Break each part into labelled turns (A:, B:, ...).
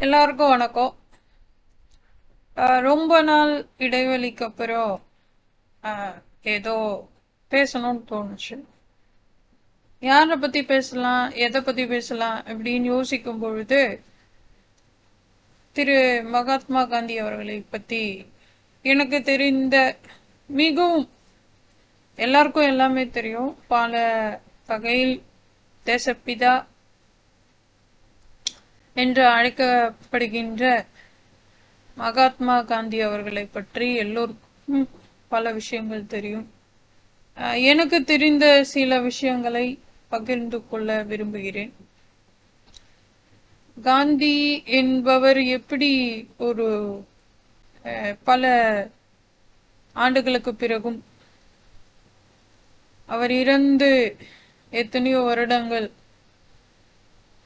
A: எல்லாருக்கும் வணக்கம். ரொம்ப நாள் இடைவெளிக்கு அப்புறம் ஏதோ பேசணும்னு தோணுச்சு. யாரை பத்தி பேசலாம், எதை பத்தி பேசலாம் அப்படின்னு யோசிக்கும் பொழுது திரு மகாத்மா காந்தி அவர்களை பத்தி எனக்கு தெரிந்த மிகவும் எல்லாருக்கும் எல்லாமே தெரியும். பல வகையில் தேசப்பிதா என்று அழைக்கப்படுகின்ற மகாத்மா காந்தி அவர்களை பற்றி எல்லோருக்கும் பல விஷயங்கள் தெரியும். எனக்கு தெரிந்த சில விஷயங்களை பகிர்ந்து கொள்ள விரும்புகிறேன். காந்தி என்பவர் எப்படி ஒரு பல ஆண்டுகளுக்கு பிறகும் அவர் இறந்து எத்தனையோ வருடங்கள்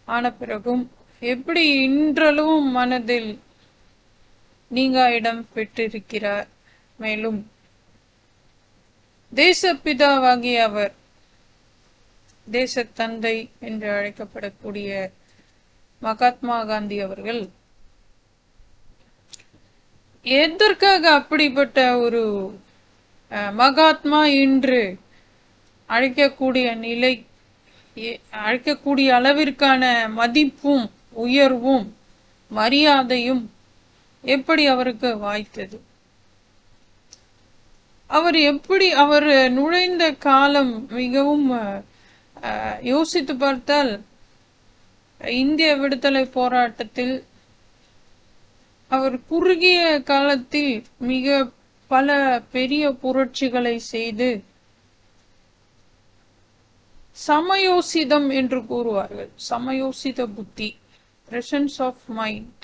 A: ஆன பிறகும் எப்படி இன்றளவும் மனதில் நீங்கா இடம் பெற்றிருக்கிறார். மேலும் தேசப்பிதாவாகிய அவர், தேசத்தந்தை என்று அழைக்கப்படக்கூடிய மகாத்மா காந்தி அவர்கள் எதற்காக அப்படிப்பட்ட ஒரு மகாத்மா என்று அழைக்கக்கூடிய நிலை, அழைக்கக்கூடிய அளவிற்கான மதிப்பும் உயர்வும் மரியாதையும் எப்படி அவருக்கு வாய்த்தது? அவர் நுழைந்த காலம் மிகவும் யோசித்து பார்த்தால், இந்திய விடுதலை போராட்டத்தில் அவர் குறுகிய காலத்தில் மிக பல பெரிய புரட்சிகளை செய்து சமயோசிதம் என்று கூறுவார்கள், சமயோசித புத்தி, பிரசன்ஸ் ஆஃப் மைண்ட்,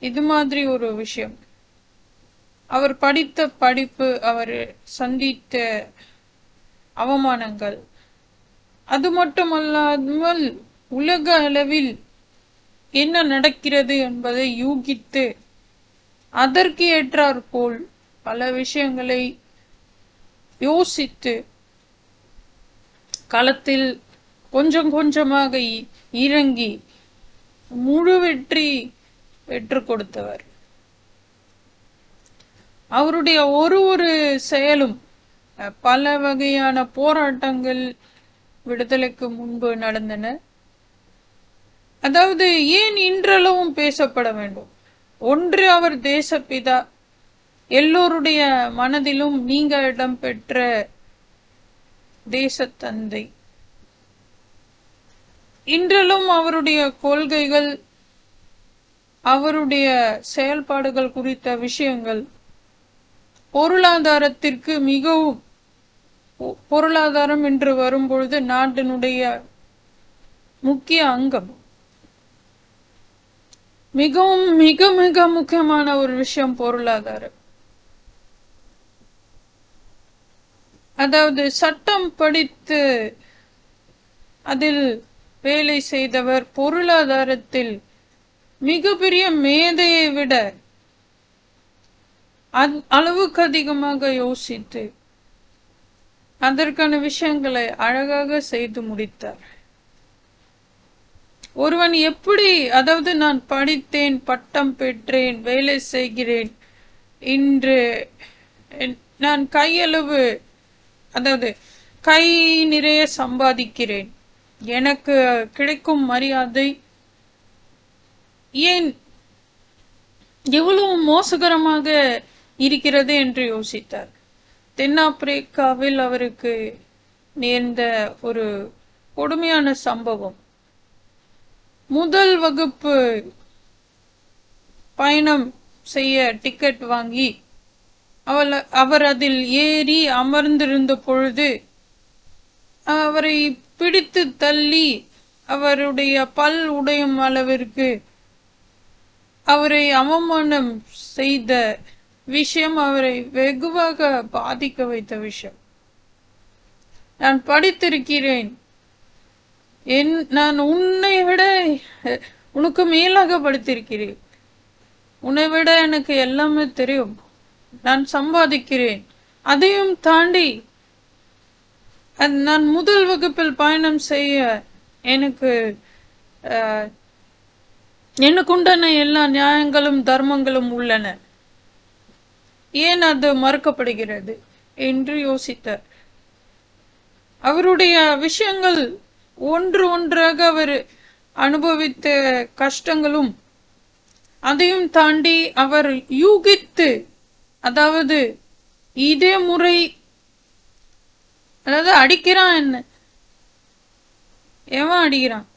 A: இது மாதிரி ஒரு விஷயம். அவர் படித்த படிப்பு, அவர் சந்தித்த அவமானங்கள், அது மட்டுமல்லாமல் உலக அளவில் என்ன நடக்கிறது என்பதை யூகித்து அதற்கு ஏற்றாற்போல் பல விஷயங்களை யோசித்து களத்தில் கொஞ்சம் கொஞ்சமாக இறங்கி முழு வெற்றி பெற்று கொடுத்தவர். அவருடைய ஒரு செயலும் பல வகையான போராட்டங்கள் விடுதலைக்கு முன்பு நடந்தன. அதாவது ஏன் இன்றளவும் பேசப்பட வேண்டும்? ஒன்று, அவர் தேசப்பிதா, எல்லோருடைய மனதிலும் நீங்க இடம் பெற்ற தேசத்தந்தை. இன்றளவும் அவருடைய கொள்கைகள், அவருடைய செயல்பாடுகள் குறித்த விஷயங்கள் பொருளாதாரத்திற்கு மிகவும், பொருளாதாரம் என்று வரும்பொழுது நாட்டினுடைய முக்கிய அங்கம், மிகவும் மிக மிக முக்கியமான ஒரு விஷயம் பொருளாதாரம். அதாவது சட்டம் படித்து அதில் வேலை செய்தவர் பொருளாதாரத்தில் மிகப்பெரிய மேதையை விட அளவுக்கு அதிகமாக யோசித்து அதற்கான விஷயங்களை அழகாக செய்து முடித்தார். ஒருவன் எப்படி, அதாவது நான் படித்தேன், பட்டம் பெற்றேன், வேலை செய்கிறேன், இன்று நான் கையளவு, அதாவது கை நிறைய சம்பாதிக்கிறேன், எனக்கு கிடைக்கும் மரியாதை ஏன் எவ்வளவு மோசகரமாக இருக்கிறது என்று யோசித்தார். தென்னாப்பிரிக்காவில் அவருக்கு நேர்ந்த ஒரு கொடுமையான சம்பவம். முதல் வகுப்பு பயணம் செய்ய டிக்கெட் வாங்கி அவர் அதில் ஏறி அமர்ந்திருந்த பொழுது அவரை பிடித்து தள்ளி அவருடைய பல் உடையும் அளவிற்கு அவரை அவமானம் செய்த விஷயம் அவரை வெகுவாக பாதிக்க வைத்த விஷயம். நான் படித்திருக்கிறேன், நான் உன்னை விட உனக்கு மேலாக படித்திருக்கிறேன், உன்னை விட எனக்கு எல்லாமே தெரியும், நான் சம்பாதிக்கிறேன், அதையும் தாண்டி நான் முதல் வகுப்பில் பயணம் செய்ய எனக்கு எனக்குண்டான எல்லா நியாயங்களும் தர்மங்களும் உள்ளன, ஏன் அது மறுக்கப்படுகிறது என்று யோசித்தார். அவருடைய விஷயங்கள் ஒன்று ஒன்றாக அவர் அனுபவித்த கஷ்டங்களும், அதையும் தாண்டி அவர் யூகித்து, அதாவது இதே முறை, அதாவது அடிக்கிறான், என்ன எவன் அடிக்கிறான்,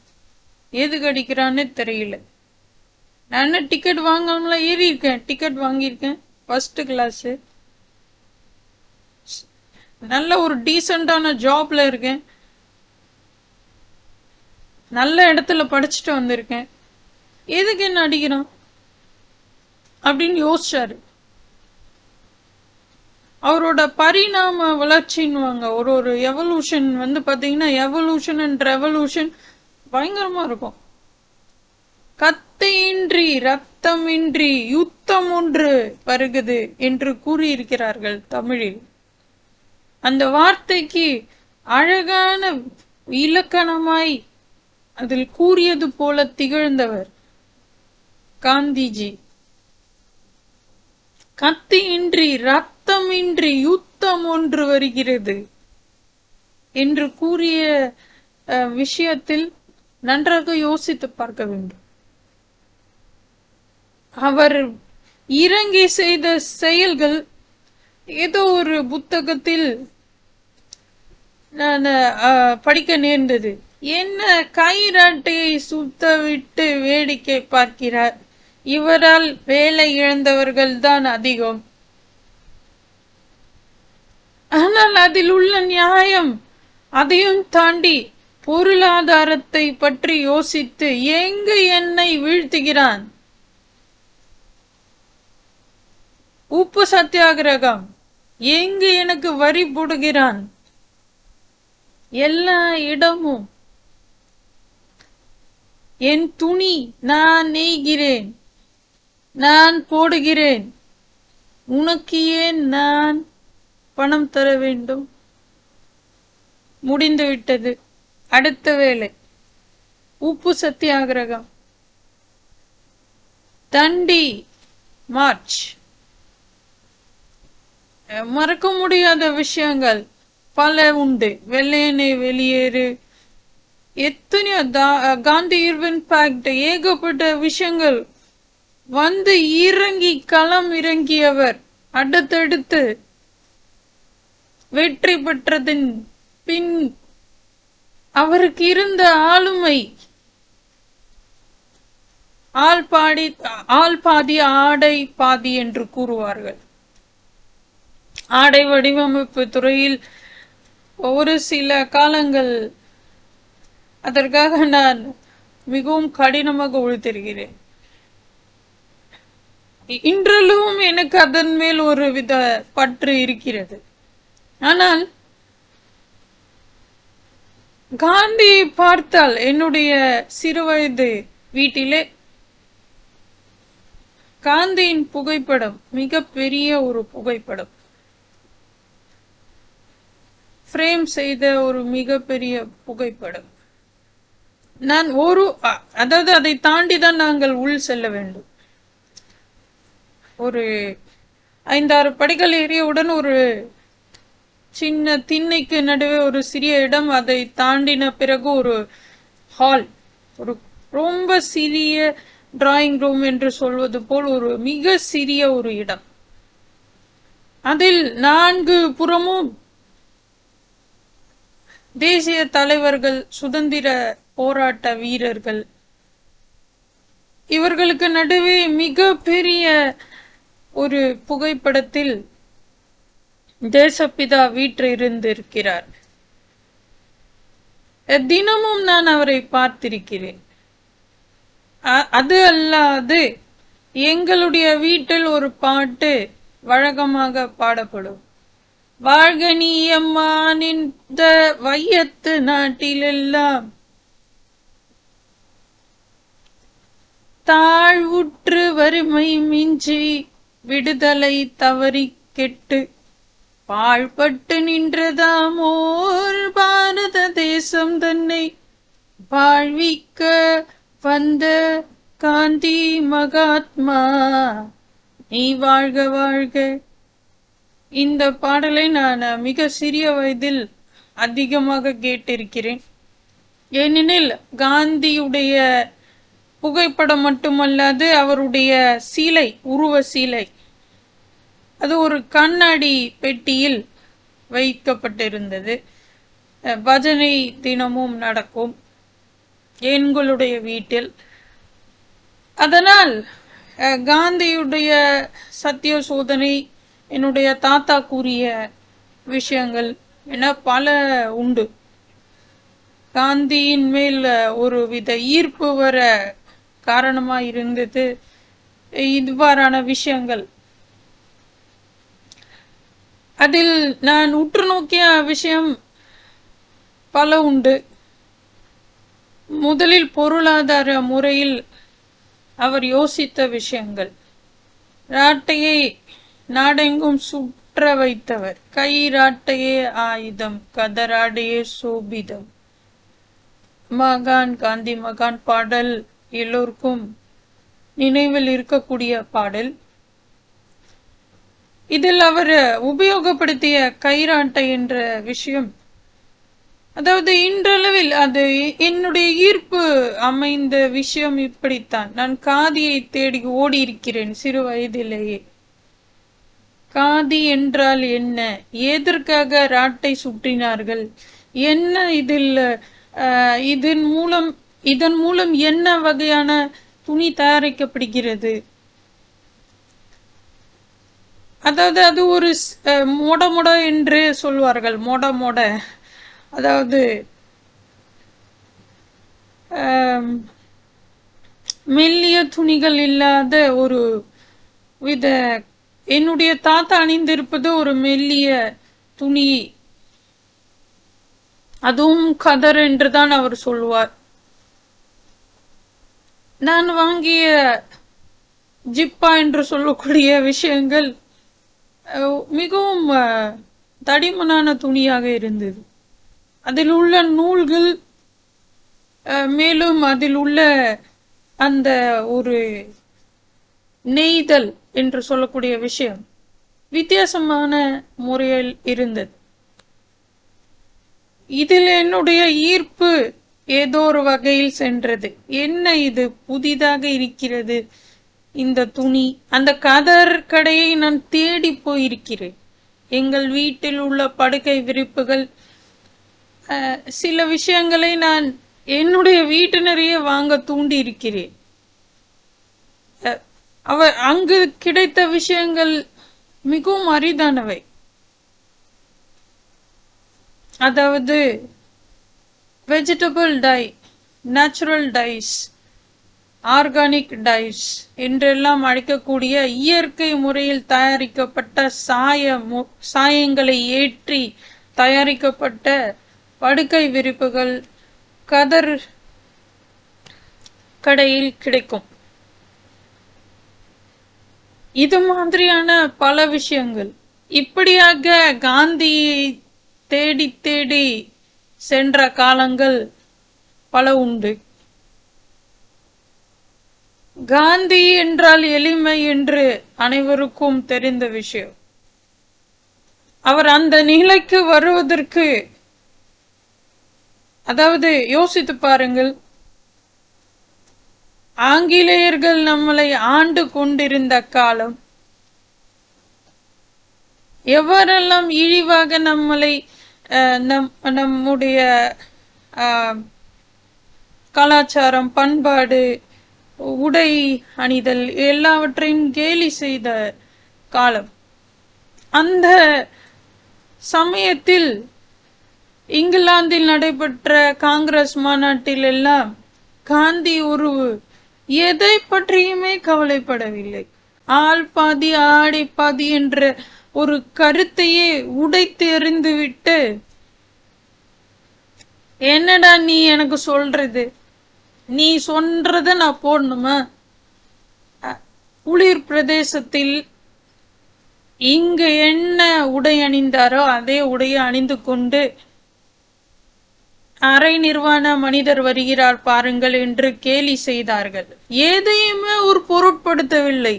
A: எதுக்கு அடிக்கிறான்னு தெரியல. நான் டிக்கெட் வாங்காமல ஏறி இருக்கேன், டிக்கெட் வாங்கியிருக்கேன், ஃபர்ஸ்ட் கிளாஸ், நல்ல ஒரு டீசெண்டான ஜாப்ல இருக்கேன், நல்ல இடத்துல படிச்சுட்டு வந்திருக்கேன், எதுக்கு என்ன அடிக்கிறான் அப்படின்னு யோசிச்சாரு. அவரோட பரிணாம வளர்ச்சின்னுவாங்க, ஒரு எவல்யூஷன் பாத்தீங்கன்னா, எவல்யூஷன் அண்ட் ரெவல்யூஷன் பயங்கரமா இருக்கும். கத்தியின்றி ரத்தமின்றி யுத்தம் ஒன்று வருகுது என்று கூறியிருக்கிறார்கள் தமிழில். அந்த வார்த்தைக்கு அழகான இலக்கணமாய் அதில் கூறியது போல திகழ்ந்தவர் காந்திஜி. கத்தியின்றி ரத்தமின்றி யுத்தம் ஒன்று வருகிறது என்று கூறிய விஷயத்தில் நன்றாக யோசித்து பார்க்க வேண்டும். அவர் இறங்கி செய்த செயல்கள் ஏதோ ஒரு புத்தகத்தில் நான் படிக்க நேர்ந்தது. என்ன கைராட்டையை சுத்த விட்டு வேடிக்கை பார்க்கிறார், இவரால் வேலை இழந்தவர்கள் தான் அதிகம். ஆனால் அதில் உள்ள நியாயம், அதையும் தாண்டி பொருளாதாரத்தை பற்றி யோசித்து எங்கு என்னை வீழ்த்துகிறான். உப்பு சத்தியாகிரகம், எங்கு எனக்கு வரி போடுகிறான். எல்லா இடமும் என் துணி நான் நெய்கிறேன், நான் போடுகிறேன், உனக்கு ஏன் நான் பணம் தர வேண்டும். முடிந்துவிட்டது, அடுத்த வேலை உப்பு சத்தியாகிரகம். தண்டி மார்ச். மறக்க முடியாத விஷயங்கள் பல உண்டு. வெள்ளையனை வெளியேறு, எத்தனையோ காந்தி இர்வின் பாக்ட், ஏகப்பட்ட விஷயங்கள் இறங்கி களம் இறங்கியவர். அடுத்தடுத்து வெற்றி பெற்றதின் பின் அவருக்கு இருந்த ஆளுமை, ஆள் பாதி ஆடை பாதி என்று கூறுவார்கள். ஆடை வடிவமைப்பு துறையில் ஒரு சில காலங்கள் அதற்காக நான் மிகவும் கடினமாக உழைத்திருக்கிறேன். இன்றளவும் எனக்கு அதன் மேல் ஒரு வித பற்று இருக்கிறது. ஆனால் காந்தியை பார்த்தால், என்னுடைய சிறுவயது வீட்டிலே காந்தியின் புகைப்படம், மிக பெரிய ஒரு புகைப்படம், ஃப்ரேம் செய்த ஒரு மிகப்பெரிய புகைப்படம். நான் அதாவது அதை தாண்டிதான் நாங்கள் உள் செல்ல வேண்டும். ஒரு 5-6 படிகள் ஏறியவுடன் ஒரு சின்ன திண்ணைக்கு நடுவே ஒரு சிறிய இடம், அதை தாண்டின பிறகு ஒரு ஹால், ஒரு ரொம்ப சிறிய டிராயிங் ரூம் என்று சொல்வது போல் ஒரு மிக சிறிய ஒரு இடம். அதில் 4 புறமும் தேசிய தலைவர்கள், சுதந்திர போராட்ட வீரர்கள், இவர்களுக்கு நடுவே மிக பெரிய ஒரு புகைப்படத்தில் தேசப்பிதா வீற்று இருந்திருக்கிறார். தினமும் நான் அவரை பார்த்திருக்கிறேன். அது அல்லாது எங்களுடைய வீட்டில் ஒரு பாட்டு வழக்கமாக பாடப்படும். வாழ்க நீ அம்மா நின்ற வையத்து நாட்டிலெல்லாம், தாழ்வுற்று வறுமை மிஞ்சி விடுதலை தவறி கெட்டு பாழ்பட்டு நின்றதாமோர் பாரத தேசம் தன்னை வாழ்விக்க வந்த காந்தி மகாத்மா நீ வாழ்க வாழ்க. இந்த பாடலை நான் மிக சிறிய வயதில் அதிகமாக கேட்டிருக்கிறேன். ஏனெனில் காந்தியுடைய புகைப்படம் மட்டுமல்லாது அவருடைய சீலை, உருவ சீலை, அது ஒரு கண்ணாடி பெட்டியில் வைக்கப்பட்டிருந்தது. பஜனை தினமும் நடக்கும் எங்களுடைய வீட்டில். அதனால் காந்தியுடைய சத்திய சோதனை, என்னுடைய தாத்தா கூறிய விஷயங்கள் என பல உண்டு. காந்தியின் மேல் ஒரு வித ஈர்ப்பு வர காரணமாக இருந்தது இவ்வாறான விஷயங்கள். அதில் நான் உற்று நோக்கிய விஷயம் பல உண்டு. முதலில் பொருளாதார முறையில் அவர் யோசித்த விஷயங்கள். ராட்டையை நாடெங்கும் சுற்ற வைத்தவர். கை ராட்டையே ஆயுதம், கதராடையே சோபிதம். மகான் காந்தி மகான் பாடல் எல்லோருக்கும் நினைவில் இருக்கக்கூடிய பாடல். இதில் அவர் உபயோகப்படுத்திய கைராட்டை என்ற விஷயம், அதாவது இன்றளவில் அது என்னுடைய ஈர்ப்பு அமைந்த விஷயம் இப்படித்தான். நான் காதியை தேடி ஓடி இருக்கிறேன் சிறு வயதிலேயே. காதி என்றால் என்ன, எதற்காக ராட்டை சுற்றினார்கள், என்ன இதில் இதன் மூலம் என்ன வகையான துணி தயாரிக்கப்படுகிறது, அதாவது அது ஒரு மொட என்று சொல்வார்கள். மொட அதாவது மெல்லிய துணிகள் இல்லாத ஒரு வித. என்னுடைய தாத்தா அணிந்திருப்பது ஒரு மெல்லிய துணி, அதுவும் கதர் என்றுதான் அவர் சொல்லுவார். நான் வாங்கிய ஜிப்பா என்று சொல்லக்கூடிய விஷயங்கள் மிகவும் தடிமனான துணியாக இருந்தது. அதில் உள்ள நூல்கள், மேலும் அதில் உள்ள அந்த ஒரு நெய்தல் என்று சொல்லக்கூடிய விஷயம் வித்தியாசமான முறையில் இருந்தது. இதில் என்னுடைய ஈர்ப்பு ஏதோ ஒரு வகையில் சென்றது. என்ன இது புதிதாக இருக்கிறது இந்த துணி. அந்த கதர் கடையை நான் தேடி போயிருக்கிறேன். எங்கள் வீட்டில் உள்ள படுக்கை விரிப்புகள், சில விஷயங்களை நான் என்னுடைய வீட்டினரையே வாங்க தூண்டி இருக்கிறேன். அங்கு கிடைத்த விஷயங்கள் மிகவும் அரிதானவை. அதாவது vegetable dye, natural dyes, organic dyes என்றெல்லாம் அழைக்கக்கூடிய இயற்கை முறையில் தயாரிக்கப்பட்ட சாயங்களை ஏற்றி தயாரிக்கப்பட்ட படுக்கை விரிப்புகள் கதர் கடையில் கிடைக்கும். இது மாதிரியான பல விஷயங்கள். இப்படியாக காந்தியை தேடி தேடி சென்ற காலங்கள் பல உண்டு. காந்தி என்றால் எளிமை என்று அனைவருக்கும் தெரிந்த விஷயம். அவர் அந்த நிலைக்கு வருவதற்கு, அதாவது யோசித்து பாருங்கள், ஆங்கிலேயர்கள் நம்மளை ஆண்டு கொண்டிருந்த காலம், எவரெல்லாம் இழிவாக நம்மளை நம்முடைய கலாச்சாரம், பண்பாடு, உடை அணிதல் எல்லாவற்றையும் கேலி செய்த காலம். அந்த சமயத்தில் இங்கிலாந்தில் நடைபெற்ற காங்கிரஸ் மாநாட்டில் எல்லாம் காந்தி ஒரு எதை பற்றியுமே கவலைப்படவில்லை. ஆள் பாதி ஆடை பாதி என்ற ஒரு கருத்தையே உடைத்து எறிந்து விட்டு, என்னடா நீ எனக்கு சொல்றது, நீ சொல்றத நான் போடணுமா? குளிர் பிரதேசத்தில் இங்க என்ன உடை அணிந்தாரோ அதே உடையை அணிந்து கொண்டு அரை நிர்வாண மனிதர் வருகிறார் பாருங்கள் என்று கேலி செய்தார்கள். எதையுமே ஒரு பொருட்படுத்தவில்லை.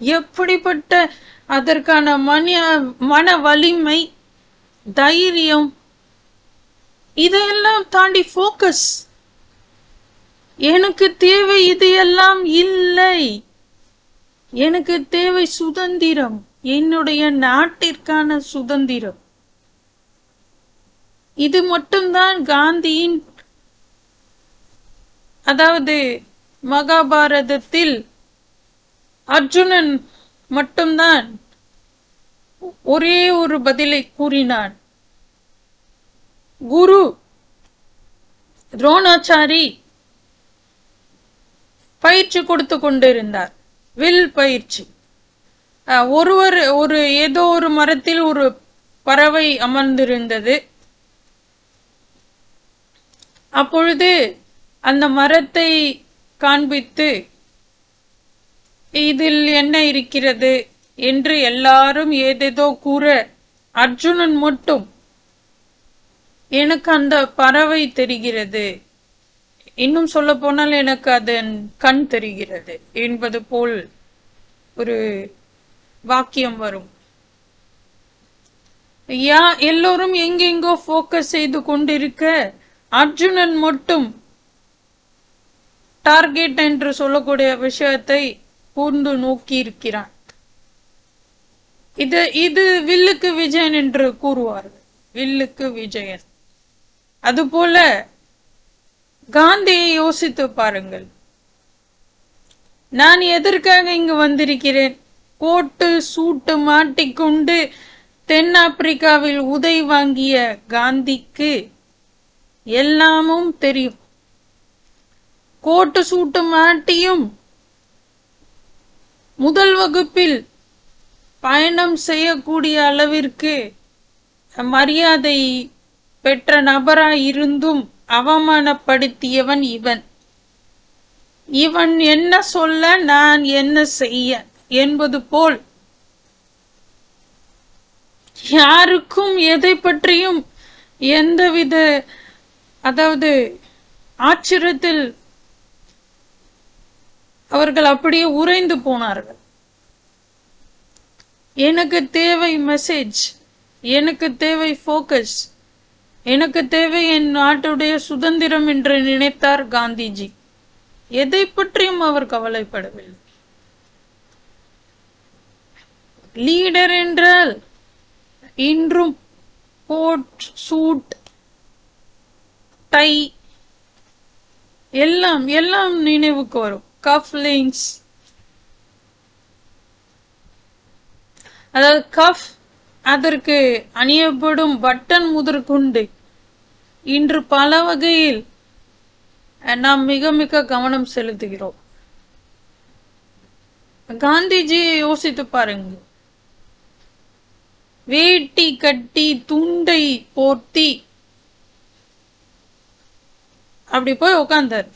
A: எப்படிப்பட்ட அதற்கான மன வலிமை, தைரியம், இதையெல்லாம் தாண்டி போக்கஸ். எனக்கு தேவை இதையெல்லாம் இல்லை, எனக்கு தேவை சுதந்திரம், என்னுடைய நாட்டிற்கான சுதந்திரம். இது மட்டும்தான் காந்தியின், அதாவது மகாபாரதத்தில் அர்ஜுனன் மட்டும்தான் ஒரே ஒரு பதிலை கூறினான். குரு துரோணாச்சாரி பயிற்சி கொடுத்து கொண்டிருந்தார், வில் பயிற்சி. ஏதோ ஒரு மரத்தில் ஒரு பறவை அமர்ந்திருந்தது. அப்பொழுது அந்த மரத்தை காண்பித்து இதில் என்ன இருக்கிறது என்று எல்லாரும் ஏதேதோ கூற, அர்ஜுனன் மட்டும் எனக்கு அந்த பறவை தெரிகிறது, இன்னும் சொல்ல போனால் எனக்கு அதன் கண் தெரிகிறது என்பது போல் ஒரு வாக்கியம் வரும். எல்லோரும் எங்கெங்கோ போக்கஸ் செய்து கொண்டிருக்க, அர்ஜுனன் மட்டும் டார்கெட் என்று சொல்லக்கூடிய விஷயத்தை கூர்ந்து நோக்கி இருக்கிறான். இது வில்லுக்கு விஜயன் என்று கூறுவார்கள், வில்லுக்கு விஜயன். அதுபோல காந்தியை யோசித்து பாருங்கள். நான் எதற்காக இங்கு வந்திருக்கிறேன்? கோட்டு சூட்டு மாட்டிக்கொண்டு தென்னாப்பிரிக்காவில் உதை வாங்கிய காந்திக்கு எல்லாமும் தெரியும். கோட்டு சூட்டு மாட்டியும் முதல் வகுப்பில் பயணம் செய்யக்கூடிய அளவிற்கு மரியாதை பெற்ற நபராய் இருந்தும் அவமானப்படுத்தியவன் இவன். இவன் என்ன சொல்ல நான் என்ன செய்ய என்பது போல் யாருக்கும் எதை பற்றியும் எந்தவித, அதாவது ஆச்சரியத்தில் அவர்கள் அப்படியே உறைந்து போனார்கள். எனக்கு தேவை மெசேஜ், எனக்கு தேவை போக்கஸ், எனக்கு தேவை என் நாட்டுடைய சுதந்திரம் என்று நினைத்தார் காந்திஜி. எதை பற்றியும் அவர் கவலைப்படவில்லை. லீடர் என்றால் இன்றும் கோட் சூட் டை எல்லாம் எல்லாம் நினைவுக்கு வரும். கஃப்லிங்ஸ், அதாவது கஃப், அதற்கு அணியப்படும் பட்டன் முதற்கொண்டு இன்று பல வகையில் நாம் மிக மிக கவனம் செலுத்துகிறோம். காந்திஜியை யோசித்து பாருங்க. வேட்டி கட்டி துண்டை போர்த்தி அப்படி போய் உட்கார்ந்தார்.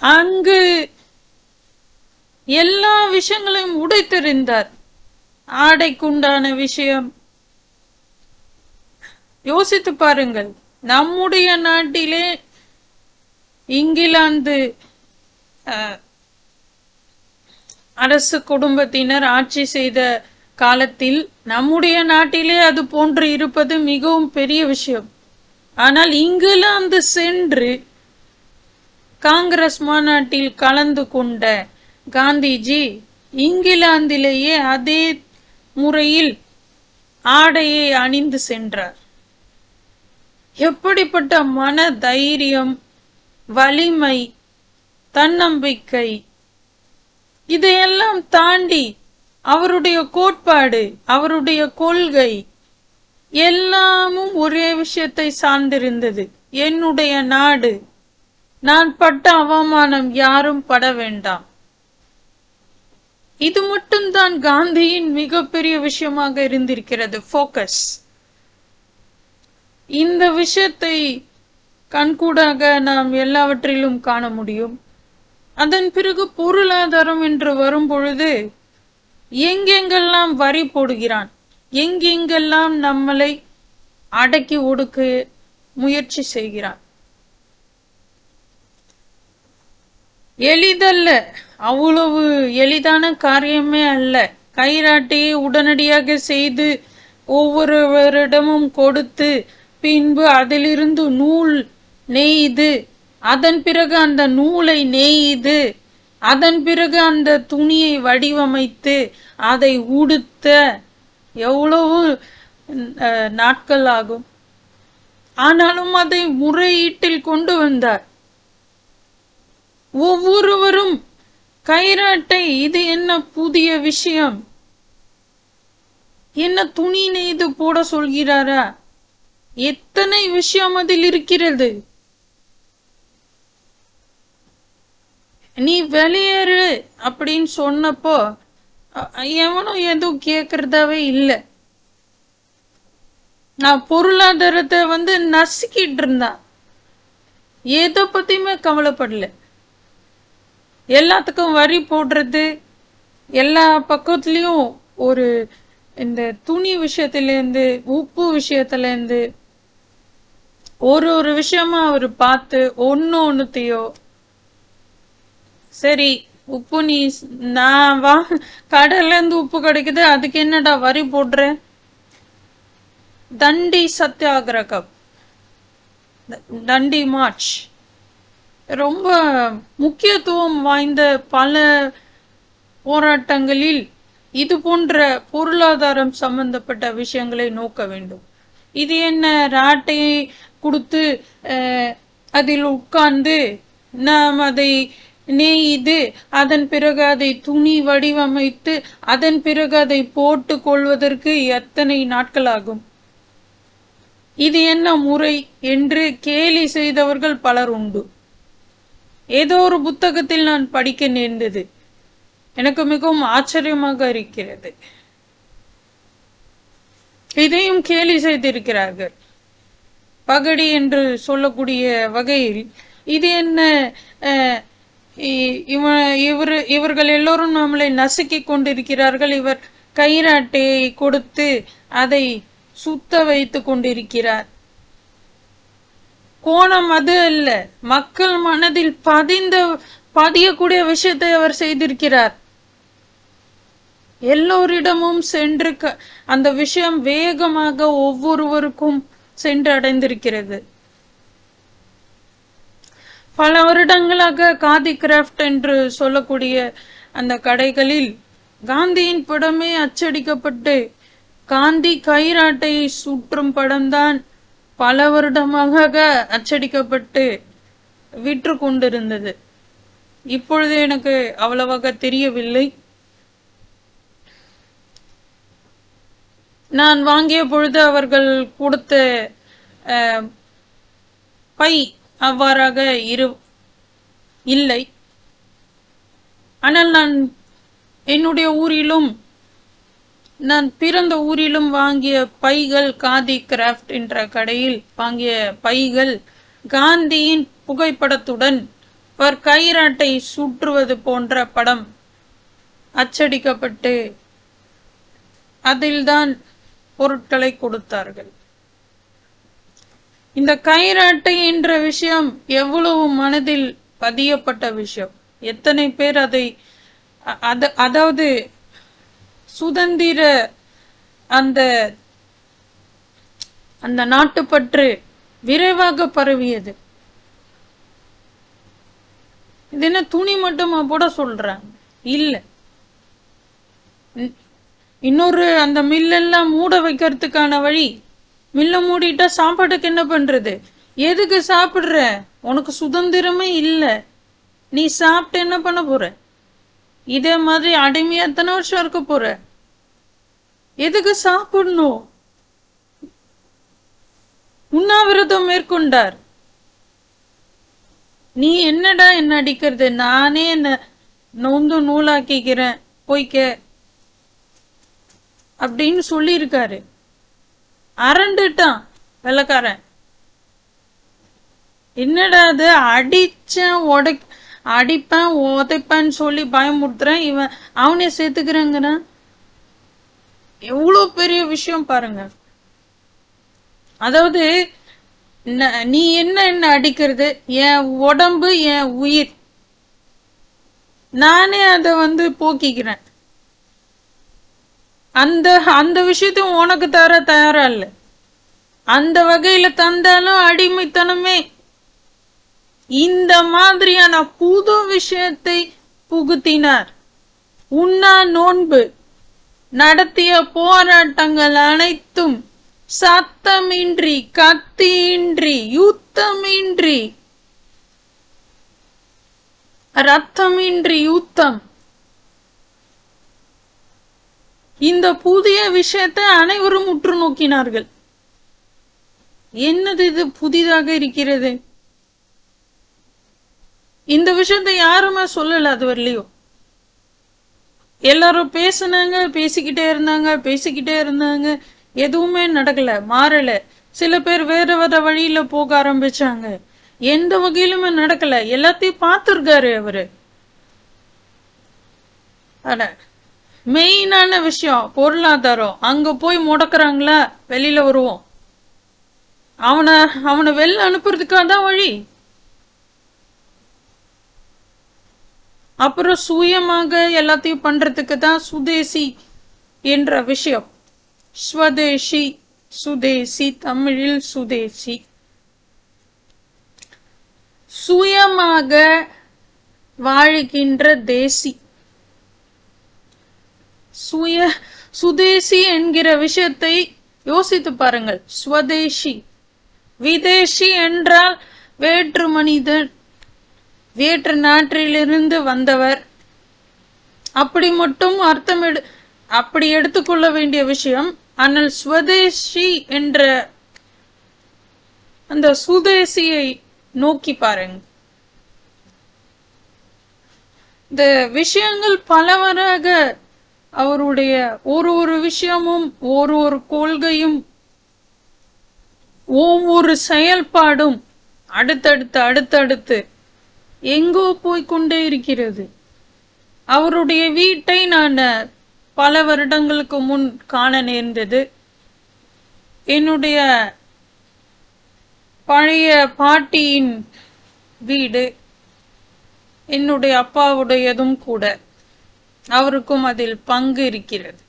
A: அங்கு எல்லா விஷயங்களையும் உடைத்தெறிந்தார். ஆடைக்குண்டான விஷயம் யோசித்து பாருங்கள். நம்முடைய நாட்டிலே இங்கிலாந்து அரசு குடும்பத்தினர் ஆட்சி செய்த காலத்தில் நம்முடைய நாட்டிலே அது போன்று இருப்பது மிகவும் பெரிய விஷயம். ஆனால் இங்கிலாந்து சென்று காங்கிரஸ் மாநாட்டில் கலந்து கொண்ட காந்திஜி இங்கிலாந்திலேயே அதே முறையில் ஆடையை அணிந்து சென்றார். எப்படிப்பட்ட மன தைரியம், வலிமை, தன்னம்பிக்கை! இதையெல்லாம் தாண்டி அவருடைய கோட்பாடு, அவருடைய கொள்கை எல்லாமும் ஒரே விஷயத்தை சார்ந்திருந்தது. என்னுடைய நாடு, நான் பட்ட அவமானம் யாரும் பட வேண்டாம். இது மட்டும்தான் காந்தியின் மிகப்பெரிய விஷயமாக இருந்திருக்கிறது, போக்கஸ். இந்த விஷயத்தை கண்கூடாக நாம் எல்லாவற்றிலும் காண முடியும். அதன் பிறகு பொருளாதாரம் என்று வரும் பொழுது எங்கெங்கெல்லாம் வரி போடுகிறான், எங்கெங்கெல்லாம் நம்மளை அடக்கி ஒடுக்க முயற்சி செய்கிறான். எளிதல்ல, அவ்வளவு எளிதான காரியமே அல்ல. கைராட்டியை உடனடியாக செய்து ஒவ்வொருவரிடமும் கொடுத்து பின்பு அதிலிருந்து நூல் நெய்து அதன் பிறகு அந்த நூலை நெய்து அதன் பிறகு அந்த துணியை வடிவமைத்து அதை உடுத்த எவ்வளவு நாட்கள் ஆகும். ஆனாலும் அதை முறையீட்டில் கொண்டு வந்தார். ஒவ்வொருவரும் கைராட்டை, இது என்ன புதிய விஷயம், என்ன துணி நெய்து போட சொல்கிறாரா, எத்தனை விஷயம் அதில் இருக்கிறது. நீ வெளியேறு அப்படின்னு சொன்னப்போ எவனும் எதுவும் கேக்குறதாவே இல்லை. நான் பொருளாதாரத்தை நசுக்கிட்டு இருந்தான், எதை பத்தியுமே கவலைப்படல. எல்லாத்துக்கும் வரி போடுறது, எல்லா பக்கத்துலயும் ஒரு இந்த துணி விஷயத்திலேருந்து உப்பு விஷயத்திலேருந்து ஒரு விஷயமா அவர் பார்த்து ஒன்னுத்தையோ, சரி உப்பு நீ நான் கடல்ல இருந்து உப்பு கிடைக்குது, அதுக்கு என்னடா வரி போடுற, தண்டி சத்தியாகிரகம், தண்டி மார்ச் ரொம்ப முக்கியத்துவம் வாய்ந்த பல போராட்டங்களில் இது போன்ற பொருளாதாரம் சம்பந்தப்பட்ட விஷயங்களை நோக்க வேண்டும். இது என்ன, ராட்டையை கொடுத்து அதில் உட்கார்ந்து நாம் அதை நெய்து அதன் பிறகு அதை துணி வடிவமைத்து அதன் பிறகு அதை போட்டு கொள்வதற்கு எத்தனை நாட்கள் ஆகும், இது என்ன முறை என்று கேலி செய்தவர்கள் பலர் உண்டு. ஏதோ ஒரு புத்தகத்தில் நான் படிக்க நேர்ந்தது, எனக்கு மிகவும் ஆச்சரியமாக இருக்கிறது. இதையும் கேலி செய்திருக்கிறார்கள். பகடி என்று சொல்லக்கூடிய வகையில் இது என்ன, இவர்கள் எல்லோரும் நம்மளை நசுக்கி கொண்டிருக்கிறார்கள், இவர் கைராட்டையை கொடுத்து அதை சுத்த வைத்து கொண்டிருக்கிறார். கோணம் அது அல்ல, மக்கள் மனதில் பதியக்கூடிய விஷயத்தை அவர் செய்திருக்கிறார். எல்லோரிடமும் சென்று அந்த விஷயம் வேகமாக ஒவ்வொருவருக்கும் சென்று அடைந்திருக்கிறது. பல வருடங்களாக காதி கிராஃப்ட் என்று சொல்லக்கூடிய அந்த கடைகளில் காந்தியின் படமே அச்சடிக்கப்பட்டு காந்தி கைராட்டை சுற்றும் படம்தான் பல வருடமாக அச்சடிக்கப்பட்டு விற்று கொண்டிருந்தது. இப்பொழுது எனக்கு அவ்வளவாக தெரியவில்லை. நான் வாங்கிய பொழுது அவர்கள் கொடுத்த பை அவ்வாறாக இல்லை. ஆனால் நான் என்னுடைய ஊரிலும் நான் பிறந்த ஊரிலும் வாங்கிய பைகள், காதி கிராஃப்ட் என்ற கடையில் வாங்கிய பைகள் காந்தியின் புகைப்படத்துடன் அவர் கைராட்டை சுற்றுவது போன்ற படம் அச்சடிக்கப்பட்டு அதில்தான் பொருட்களை கொடுத்தார்கள். இந்த கைராட்டை என்ற விஷயம் எவ்வளவு மனதில் பதியப்பட்ட விஷயம். எத்தனை பேர் அதாவது சுதந்திர அந்த நாட்டுப்பற்று விரைவாக பரவியது. இது என்ன துணி மட்டுமா போட சொல்றாங்க? இல்ல, இன்னொரு அந்த மில்லெல்லாம் மூட வைக்கிறதுக்கான வழி. மில்ல மூடிட்டா சாப்பாட்டுக்கு என்ன பண்றது? எதுக்கு சாப்பிடுற? உனக்கு சுதந்திரமே இல்ல, நீ சாப்பிட்டு என்ன பண்ண போற? இதே மாதிரி அடிமையா எத்தனை வருஷம் இருக்க போற? எதுக்கு சாப்பிடணும்? உண்ணாவிரதம் மேற்கொண்டார். நீ என்னடா என்ன அடிக்கிறது, நானே என்ன நொந்து நூலாக்கிக்கிறேன் போய்க்க அப்படின்னு சொல்லி இருக்காரு. அரண்டுட்டான் வெள்ளக்காரன். என்னடா அது, அடிப்பேன் உதைப்பேன்னு சொல்லி பயமுறுத்துறேன், இவன் அவனே சேர்த்துக்கிறேங்கிறான். எவ்வளவு பெரிய விஷயம் பாருங்க. அதாவது நீ என்ன அடிக்கிறது, என் உடம்பு என் உயிர், நானே அதை போக்கிக்கிறேன். அந்த அந்த விஷயத்தையும் உனக்கு தர தயாரா இல்ல. அந்த வகையில தந்தாலும் அடிமைத்தனமே. இந்த மாதிரியான புது விஷயத்தை புகுத்தினார். உண்ணா நோன்பு, நடத்திய போராட்டங்கள் அனைத்தும் சத்தமின்றி, கத்தியின்றி, யுத்தமின்றி, ரத்தமின்றி யுத்தம். இந்த புதிய விஷயத்தை அனைவரும் உற்று நோக்கினார்கள். என்னது இது புதிதாக இருக்கிறது? இந்த விஷயத்தை யாருமே சொல்லல அது வரலையும். எல்லாரும் பேசிக்கிட்டே இருந்தாங்க, எதுவுமே நடக்கல, மாறல. சில பேர் வேற வேற வழியில போக ஆரம்பிச்சாங்க. எந்த வகையிலுமே நடக்கல. எல்லாத்தையும் பார்த்திருக்காரு அவரு. மெயினான விஷயம் பொருளாதாரம். அங்க போய் முடக்குறாங்களா, வெளியில வருவோம். அவனை வெளில அனுப்புறதுக்காக தான் வழி. அப்புறம் சுயமாக எல்லாத்தையும் பண்றதுக்கு தான் சுதேசி என்ற விஷயம். ஸ்வதேசி, சுதேசி, தமிழில் சுதேசி. சுயமாக வாழ்கின்ற தேசி. சுதேசி என்கிற விஷயத்தை யோசித்து பாருங்கள். ஸ்வதேசி. விதேசி என்றால் வேற்று மனிதன், வேற்று நாட்டிலிருந்து வந்தவர். அப்படி மட்டும் அர்த்தம் அப்படி எடுத்துக்கொள்ள வேண்டிய விஷயம். ஆனால் ஸ்வதேசி என்ற அந்த சுதேசியை நோக்கி பாருங்க. இந்த விஷயங்கள் பலவராக அவருடைய ஒரு விஷயமும் ஒரு கொள்கையும் ஒவ்வொரு செயல்பாடும் அடுத்தடுத்து எங்கோ போய்கொண்டே இருக்கிறது. அவருடைய வீட்டை நான் பல வருடங்களுக்கு முன் காண நேர்ந்தது. என்னுடைய பழைய பாட்டியின் வீடு, என்னுடைய அப்பாவுடையதும் கூட. அவருக்கும் அதில் பங்கு இருக்கிறது.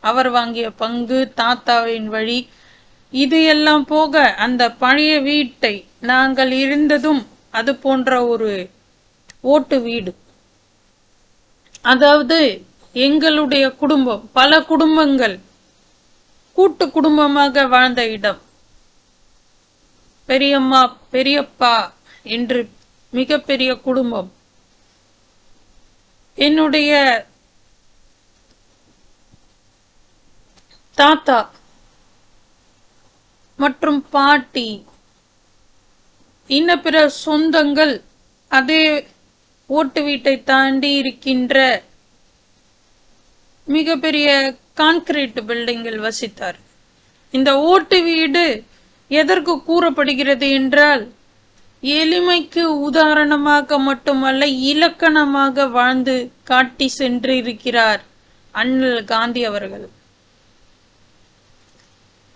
A: அவர் வாங்கிய பங்கு, தாத்தாவின் வழி, இது எல்லாம் போக அந்த பழைய வீட்டை நாங்கள் இருந்ததும் அது போன்ற ஒரு ஓட்டு வீடு. அதாவது எங்களுடைய குடும்பம், பல குடும்பங்கள் கூட்டு குடும்பமாக வாழ்ந்த இடம். பெரியம்மா, பெரியப்பா என்று மிகப்பெரிய குடும்பம். என்னுடைய தாத்தா மற்றும் பாட்டி, இன்ன பிற சொந்தங்கள் அதே ஓட்டு வீட்டை தாண்டி இருக்கின்ற மிகப்பெரிய கான்கிரீட் பில்டிங்கில் வசித்தார். இந்த ஓட்டு வீடு எதற்கு கூறப்படுகிறது என்றால், எளிமைக்கு உதாரணமாக மட்டுமல்ல, இலக்கணமாக வாழ்ந்து காட்டி சென்று இருக்கிறார் அண்ணல் காந்தி அவர்கள்.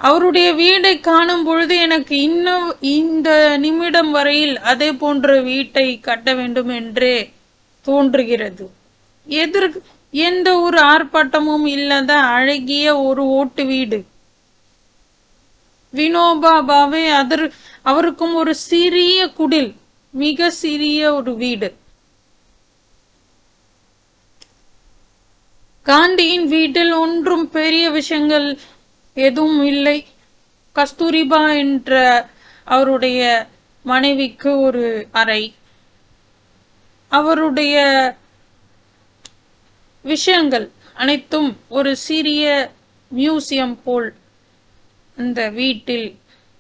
A: அவருடைய வீடை காணும் பொழுது எனக்கு இன்னும் இந்த நிமிடம் வரையில் அதே போன்ற வீட்டை கட்ட வேண்டும் என்றே தோன்றுகிறது. எந்த ஒரு ஆர்ப்பாட்டமும் இல்லாத அழகிய ஒரு ஓட்டு வீடு. வினோபா பாவே அவருக்கும் ஒரு சிறிய குடில், மிக சிறிய ஒரு வீடு. காந்தியின் வீட்டில் ஒன்றும் பெரிய விஷயங்கள் எதுவும் இல்லை. கஸ்தூரிபா என்ற அவருடைய மனைவிக்கு ஒரு அறை, அவருடைய விஷயங்கள் அனைத்தும் ஒரு சிறிய மியூசியம் போல் அந்த வீட்டில்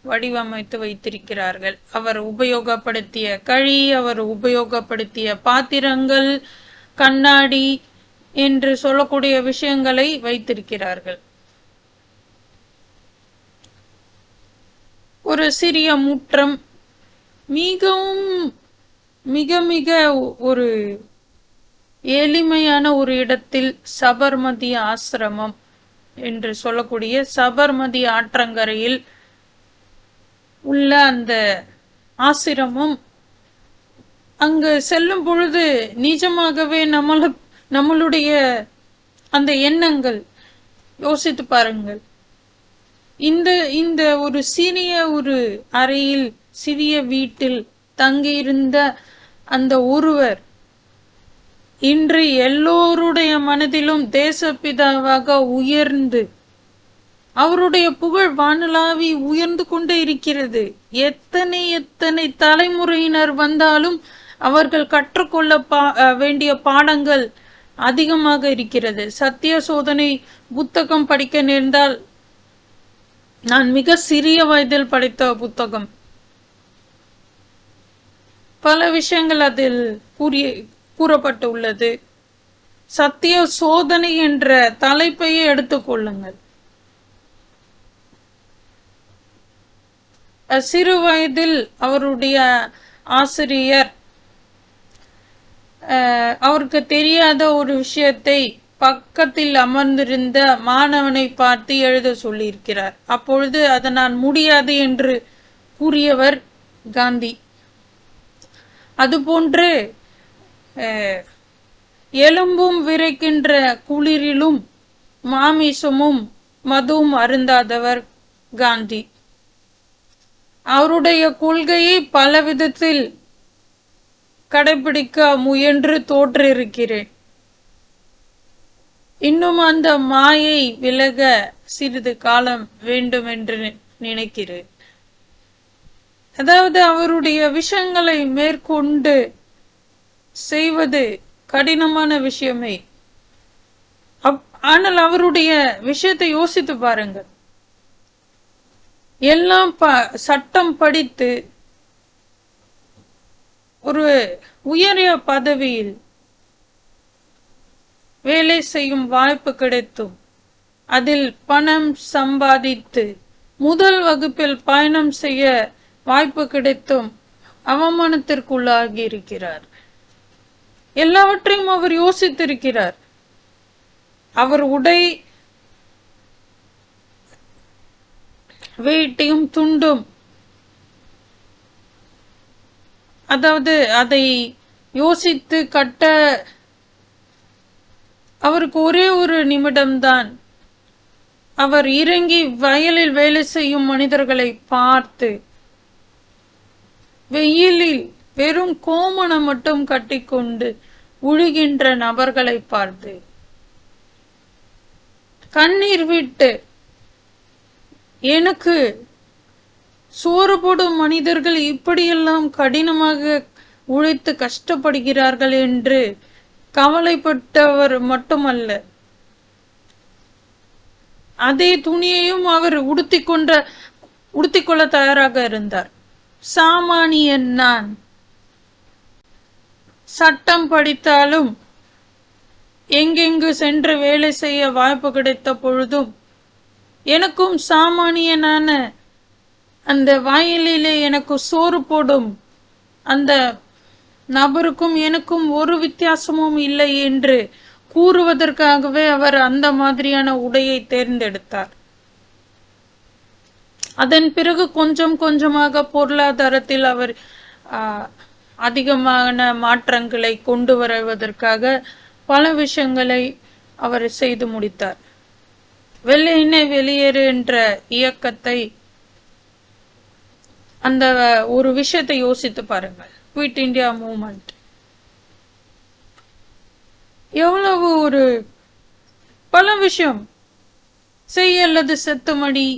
A: வடிவமைத்து வைத்திருக்கிறார்கள். அவர் உபயோகப்படுத்திய கழி, அவர் உபயோகப்படுத்திய பாத்திரங்கள், கண்ணாடி என்று சொல்லக்கூடிய விஷயங்களை வைத்திருக்கிறார்கள். ஒரு சிறிய முற்றம், மிகவும் மிக மிக ஒரு எளிமையான ஒரு இடத்தில் சபர்மதி ஆசிரமம் என்று சொல்லக்கூடிய சபர்மதி ஆற்றங்கரையில் உள்ள அந்த ஆசிரமம், அங்கு செல்லும் பொழுது நிஜமாகவே நம்மளுடைய அந்த எண்ணங்கள் யோசித்து பாருங்கள். இந்த இந்த ஒரு சிறிய ஒரு அறையில், சிறிய வீட்டில் தங்கியிருந்த அந்த ஒருவர் இன்று எல்லோருடைய மனதிலும் தேசப்பிதாவாக உயர்ந்து அவருடைய புகழ் வானளாவி உயர்ந்து கொண்டே இருக்கிறது. எத்தனை எத்தனை தலைமுறையினர் வந்தாலும் அவர்கள் கற்றுக்கொள்ள வேண்டிய பாடங்கள் அதிகமாக இருக்கிறது. சத்திய சோதனை புத்தகம் படிக்க நேர்ந்தால், நான் மிக சிறிய வயதில் படித்த புத்தகம், பல விஷயங்கள் அதில் கூறப்பட்டுள்ளது. சத்திய சோதனை என்ற தலைப்பையே எடுத்துக்கொள்ளுங்கள். சிறு வயதில் அவருடைய ஆசிரியர் அவருக்கு தெரியாத ஒரு விஷயத்தை பக்கத்தில் அமர்ந்திருந்த மாணவனை பார்த்து எழுத சொல்லியிருக்கிறார். அப்பொழுது அது நான் முடியாது என்று கூறியவர் காந்தி. அதுபோன்று எலும்பும் விரைக்கின்ற குளிரிலும் மாமிசமும் மதுவும் அருந்தாதவர் காந்தி. அவருடைய கொள்கையை பல விதத்தில் கடைபிடிக்க முயன்று தோற்றிருக்கிறேன். இன்னும் அந்த மாயை விலக சிறிது காலம் வேண்டும் என்று நினைக்கிறேன். அதாவது அவருடைய விஷயங்களை மேற்கொண்டு செய்வது கடினமான விஷயமே. ஆனால் அவருடைய விஷயத்தை யோசித்து பாருங்கள். எல்லாம் சட்டம் படித்து ஒரு உயரிய பதவியில் வேலை செய்யும் வாய்ப்பு கிடைத்தும், அதில் பணம் சம்பாதித்து முதல் வகுப்பில் பயணம் செய்ய வாய்ப்பு கிடைத்தும் அவமானத்திற்குள்ளாகி இருக்கிறார். எல்லாவற்றையும் அவர் யோசித்திருக்கிறார். அவர் உடை, வேட்டியும் துண்டும், அதாவது அதை யோசித்து கட்ட அவருக்கு ஒரே ஒரு நிமிடம்தான். அவர் இறங்கி வயலில் வேலை செய்யும் மனிதர்களை பார்த்து, வெயிலில் வெறும் கோமணம் மட்டும் கட்டிக்கொண்டு உழுகின்ற நபர்களை பார்த்து கண்ணீர் விட்டு, எனக்கு சோறு போடும் மனிதர்கள் இப்படியெல்லாம் கடினமாக உழைத்து கஷ்டப்படுகிறார்கள் என்று கவலைப்பட்டவர் மட்டுமல்ல, அதே துணியையும் அவர் உடுத்திக்கொள்ள தயாராக இருந்தார். சாமானியன் நான். சட்டம் படித்தாலும் எங்கெங்கு சென்று வேலை செய்ய வாய்ப்பு கிடைத்த பொழுதும் எனக்கும் சாமானியனான அந்த வயலிலே எனக்கு சோறு போடும் அந்த நபருக்கும் எனக்கும் ஒரு வித்தியாசமும் இல்லை என்று கூறுவதற்காகவே அவர் அந்த மாதிரியான உடையை தேர்ந்தெடுத்தார். அதன் பிறகு கொஞ்சம் கொஞ்சமாக பொருளாதாரத்தில் அவர் அதிகமான மாற்றங்களை கொண்டு வருவதற்காக பல விஷயங்களை அவர் செய்து முடித்தார். வெள்ளையினை வெளியேறு என்ற இயக்கத்தை, அந்த ஒரு விஷயத்தை யோசித்து பாருங்கள். குவிட் இந்தியா மூவ்மெண்ட் எவ்வளவு ஒரு பல விஷயம், செய் அல்லது செத்துமடி,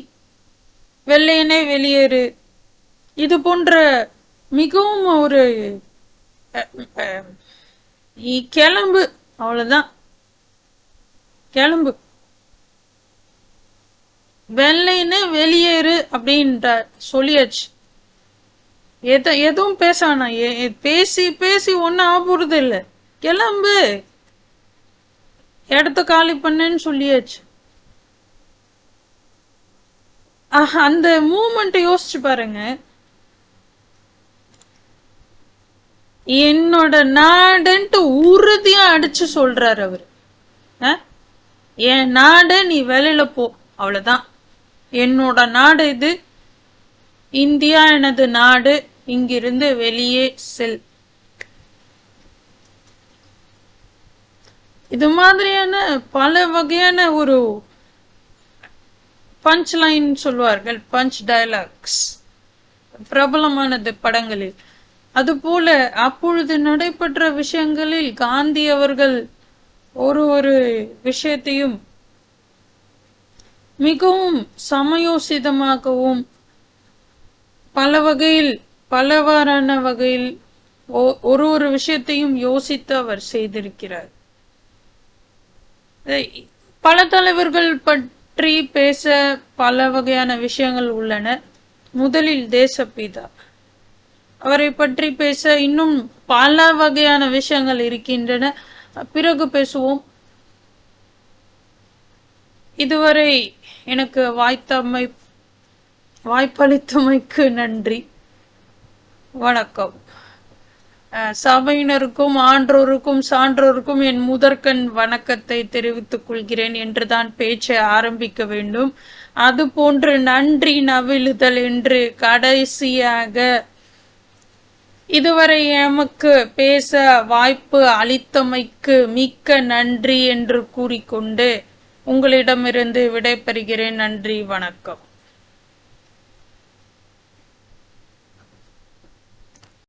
A: வெள்ளையனே வெளியேறு, இது போன்ற மிகவும் ஒரு கிளம்பு, அவ்வளவுதான், கிளம்பு, வெள்ளைன்னு வெளியேறு அப்படின்ற சொல்லியாச்சு. எதுவும் பேசானா, பேசி பேசி ஒன்னும் ஆக போறது இல்லை, கிளம்பு, இடத்த காலி பண்ணுன்னு சொல்லியாச்சு. அந்த மூமெண்ட் யோசிச்சு பாருங்க. என்னோட நாடுன்ட்டு உறுதியா அடிச்சு சொல்றாரு அவரு. என் நாடு, நீ வெளியில போ, அவ்வளவுதான், என்னோட நாடு இது, இந்தியா எனது நாடு, இங்கிருந்து வெளியே செல். இது மாதிரியான பல வகையான ஒரு பஞ்ச் லைன் சொல்வார்கள், பஞ்ச் டயலாக்ஸ் பிரபலமானது படங்களில். அதுபோல அப்பொழுது நடைபெற்ற விஷயங்களில் காந்தி அவர்கள் ஒரு விஷயத்தையும் மிகவும் சமயோசிதமாகவும் பலவாறான வகையில் ஒரு விஷயத்தையும் யோசித்து அவர் செய்திருக்கிறார். பல தலைவர்கள் பற்றி பேச பல வகையான விஷயங்கள் உள்ளன. முதலில் தேசப்பிதா அவரை பற்றி பேச இன்னும் பல வகையான விஷயங்கள் இருக்கின்றன. பிறகு பேசுவோம். இதுவரை எனக்கு வாய்ப்பளித்தமைக்கு நன்றி. வணக்கம். சபையினருக்கும் ஆன்றோருக்கும் சான்றோருக்கும் என் முதற்கண் வணக்கத்தை தெரிவித்துக் கொள்கிறேன் என்றுதான் பேச்சை ஆரம்பிக்க வேண்டும். அதுபோன்று நன்றி நவிழுதல் என்று கடைசியாக இதுவரை எமக்கு பேச வாய்ப்பு அளித்தமைக்கு மிக்க நன்றி என்று கூறிக்கொண்டு உங்களிடமிருந்து விடைபெறுகிறேன். நன்றி, வணக்கம்.